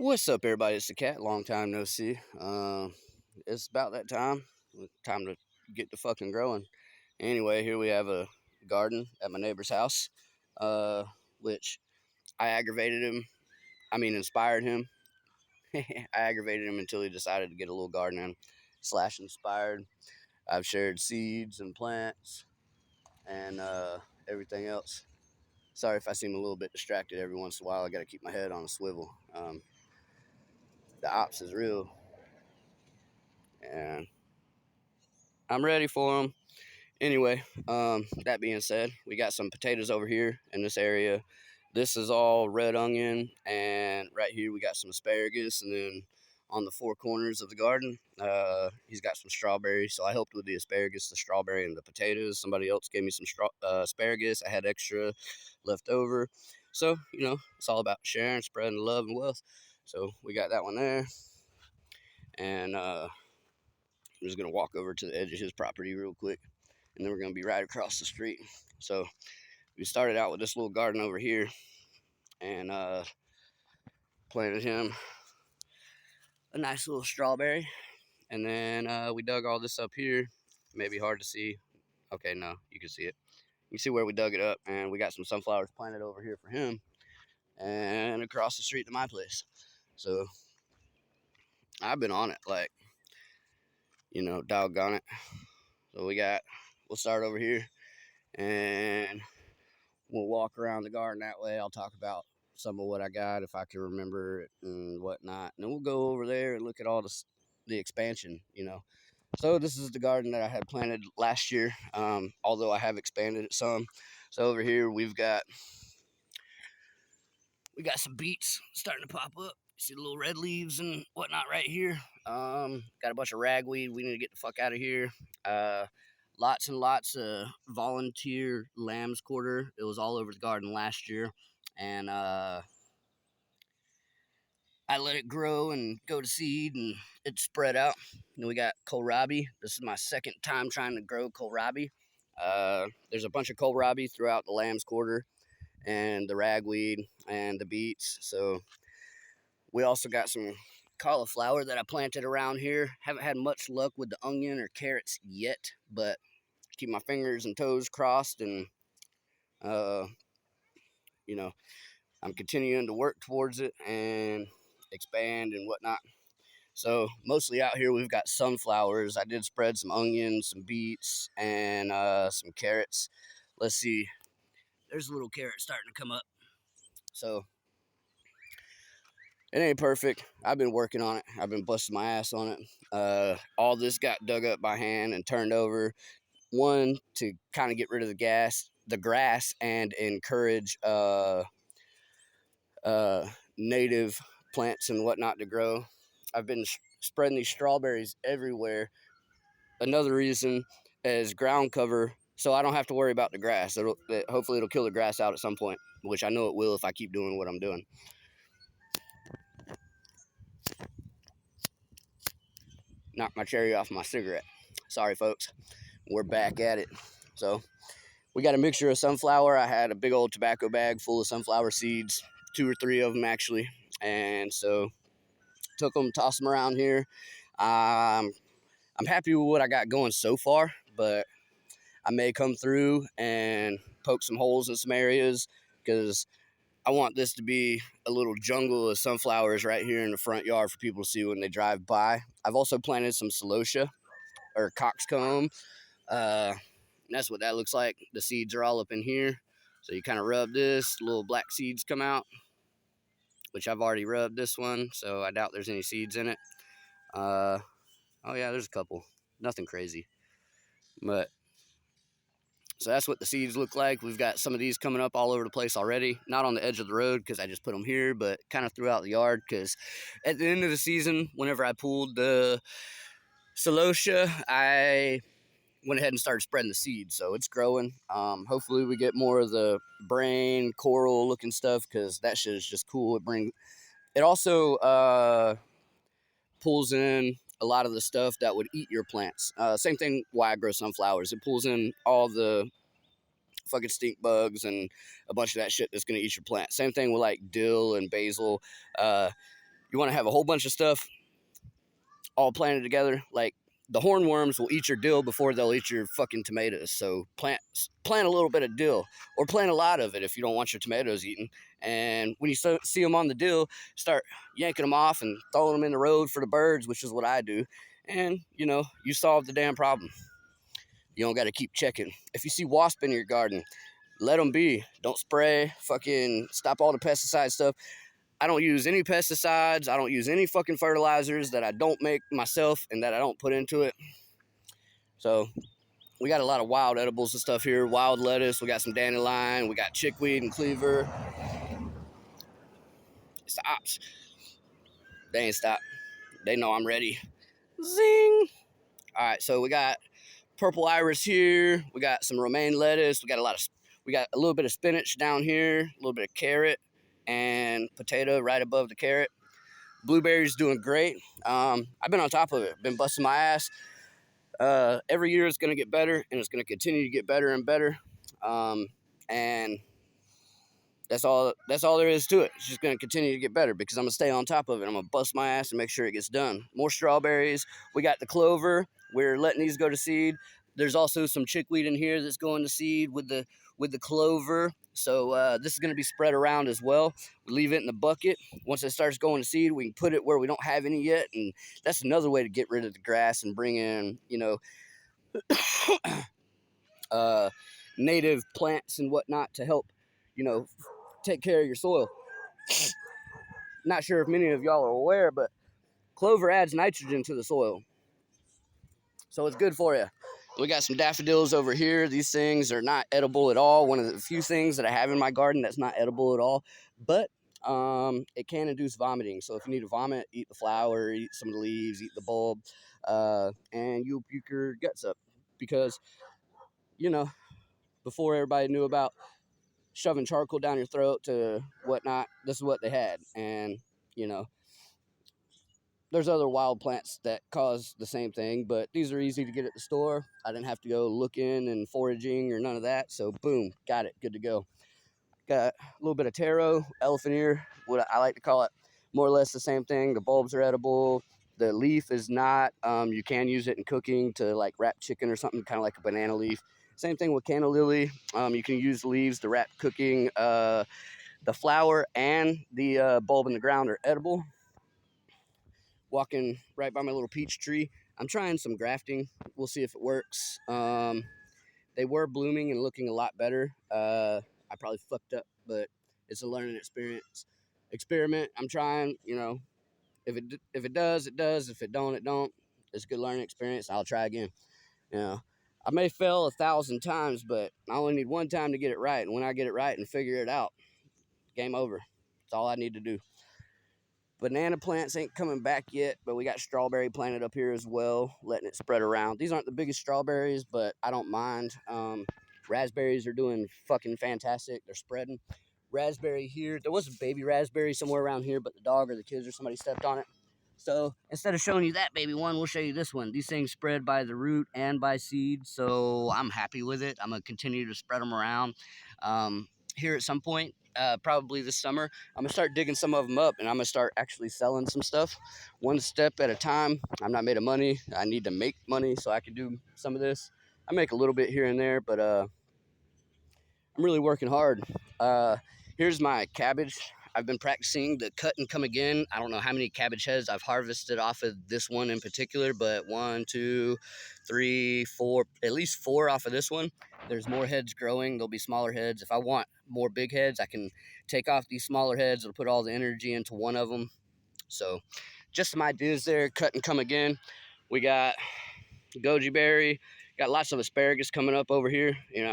What's up, everybody? It's the cat. Long time no see. It's about that time. Time to get to fucking growing. Anyway, here we have a garden at my neighbor's house, uh, which I aggravated him. I mean, inspired him. I aggravated him until he decided to get a little garden in. Slash inspired. I've shared seeds and plants and everything else. Sorry if I seem a little bit distracted every once in a while. I got to keep my head on a swivel. The ops is real, and I'm ready for them. Anyway, that being said, we got some potatoes over here in this area. This is all red onion, and right here we got some asparagus, and then on the four corners of the garden, he's got some strawberries. So I helped with the asparagus, the strawberry, and the potatoes. Somebody else gave me some asparagus. I had extra left over. So, it's all about sharing, spreading love and wealth. So we got that one there. And I'm just going to walk over to the edge of his property real quick, and then we're going to be right across the street. So we started out with this little garden over here, and planted him a nice little strawberry, and then we dug all this up here. Maybe hard to see. Okay, no, you can see it. You can see where we dug it up, and we got some sunflowers planted over here for him, and across the street to my place. So I've been on it, like, doggone it. So we'll start over here, and we'll walk around the garden that way. I'll talk about some of what I got if I can remember it and whatnot. And then we'll go over there and look at all the expansion. So this is the garden that I had planted last year, although I have expanded it some. So over here we got some beets starting to pop up. See the little red leaves and whatnot right here. Got a bunch of ragweed. We need to get the fuck out of here. Lots and lots of volunteer lamb's quarter. It was all over the garden last year, and I let it grow and go to seed, and it spread out. We got kohlrabi. This is my second time trying to grow kohlrabi. There's a bunch of kohlrabi throughout the lamb's quarter, and the ragweed and the beets. So we also got some cauliflower that I planted around here. Haven't had much luck with the onion or carrots yet, but keep my fingers and toes crossed, and I'm continuing to work towards it and expand and whatnot. So mostly out here we've got sunflowers. I did spread some onions, some beets, and some carrots. Let's see. There's a little carrot starting to come up. So it ain't perfect. I've been working on it. I've been busting my ass on it. All this got dug up by hand and turned over. One, to kind of get rid of the grass, and encourage native plants and whatnot to grow. I've been spreading these strawberries everywhere. Another reason is ground cover, so I don't have to worry about the grass. Hopefully it'll kill the grass out at some point, which I know it will if I keep doing what I'm doing. Knocked my cherry off my cigarette. Sorry, folks. We're back at it. So we got a mixture of sunflower. I had a big old tobacco bag full of sunflower seeds, 2 or 3 of them actually. And so took them, tossed them around here. I'm happy with what I got going so far, but I may come through and poke some holes in some areas, because I want this to be a little jungle of sunflowers right here in the front yard for people to see when they drive by. I've also planted some celosia or coxcomb. That's what that looks like. The seeds are all up in here. So you kind of rub this, little black seeds come out, which I've already rubbed this one, so I doubt there's any seeds in it. Oh yeah, there's a couple. Nothing crazy. But so that's what the seeds look like. We've got some of these coming up all over the place already. Not on the edge of the road because I just put them here, but kind of throughout the yard, because at the end of the season, whenever I pulled the celosia, I went ahead and started spreading the seeds. So it's growing. Hopefully we get more of the brain, coral looking stuff, because that shit is just cool. It also pulls in a lot of the stuff that would eat your plants. Same thing why I grow sunflowers. It pulls in all the fucking stink bugs and a bunch of that shit that's going to eat your plant. Same thing with like dill and basil. You want to have a whole bunch of stuff all planted together. Like the hornworms will eat your dill before they'll eat your fucking tomatoes. So plant a little bit of dill, or plant a lot of it if you don't want your tomatoes eaten. And when you see them on the dill, start yanking them off and throwing them in the road for the birds, which is what I do. And you know, you solve the damn problem. You don't got to keep checking. If you see wasp in your garden, let them be. Don't spray. Fucking stop all the pesticide stuff. I don't use any pesticides. I don't use any fucking fertilizers that I don't make myself and that I don't put into it. So we got a lot of wild edibles and stuff here. Wild lettuce. We got some dandelion. We got chickweed and cleaver. Stops. They ain't stopped. They know I'm ready. Zing. All right, so we got purple iris here. We got some romaine lettuce. We got a little bit of spinach down here. A little bit of carrot and potato right above the carrot. Blueberries doing great. I've been on top of it. Been busting my ass. Every year it's going to get better, and it's going to continue to get better and better. And that's all there is to it. It's just going to continue to get better because I'm going to stay on top of it. I'm going to bust my ass and make sure it gets done. More strawberries. We got the clover. We're letting these go to seed. There's also some chickweed in here that's going to seed with the clover. So this is going to be spread around as well. We leave it in the bucket. Once it starts going to seed, we can put it where we don't have any yet. And that's another way to get rid of the grass and bring in, you know, native plants and whatnot to help, you know, take care of your soil. Not sure if many of y'all are aware, but clover adds nitrogen to the soil. So it's good for you. We got some daffodils over here. These things are not edible at all. One of the few things that I have in my garden that's not edible at all. But it can induce vomiting. So if you need to vomit, eat the flower, eat some of the leaves, eat the bulb, and you'll puke your guts up. Because, you know, before everybody knew about shoving charcoal down your throat to whatnot, this is what they had. And, you know, there's other wild plants that cause the same thing, but these are easy to get at the store. I didn't have to go looking and foraging or none of that. So boom, got it, good to go. Got a little bit of taro, elephant ear, what I like to call it, more or less the same thing. The bulbs are edible. The leaf is not. You can use it in cooking to like wrap chicken or something, kind of like a banana leaf. Same thing with canna lily. You can use the leaves to wrap cooking. The flower and the bulb in the ground are edible. Walking right by my little peach tree. I'm trying some grafting. We'll see if it works. They were blooming and looking a lot better. I probably fucked up, but it's a learning experiment. I'm trying, you know, if it does, it does. If it don't, it don't. It's a good learning experience. I'll try again. You know, I may fail 1,000 times, but I only need one time to get it right. And when I get it right and figure it out, game over. That's all I need to do. Banana plants ain't coming back yet, but we got strawberry planted up here as well, letting it spread around. These aren't the biggest strawberries, but I don't mind. Raspberries are doing fucking fantastic. They're spreading. Raspberry here. There was a baby raspberry somewhere around here, but the dog or the kids or somebody stepped on it. So instead of showing you that baby one, we'll show you this one. These things spread by the root and by seed, so I'm happy with it. I'm going to continue to spread them around. Here at some point, probably this summer, I'm going to start digging some of them up, and I'm going to start actually selling some stuff one step at a time. I'm not made of money. I need to make money so I can do some of this. I make a little bit here and there, but I'm really working hard. Here's my cabbage. I've been practicing the cut and come again. I don't know how many cabbage heads I've harvested off of this one in particular, but 1, 2, 3, 4, at least 4 off of this one. There's more heads growing. There'll be smaller heads. If I want more big heads, I can take off these smaller heads. It'll put all the energy into one of them. So just some ideas there. Cut and come again. We got goji berry. Got lots of asparagus coming up over here. You know,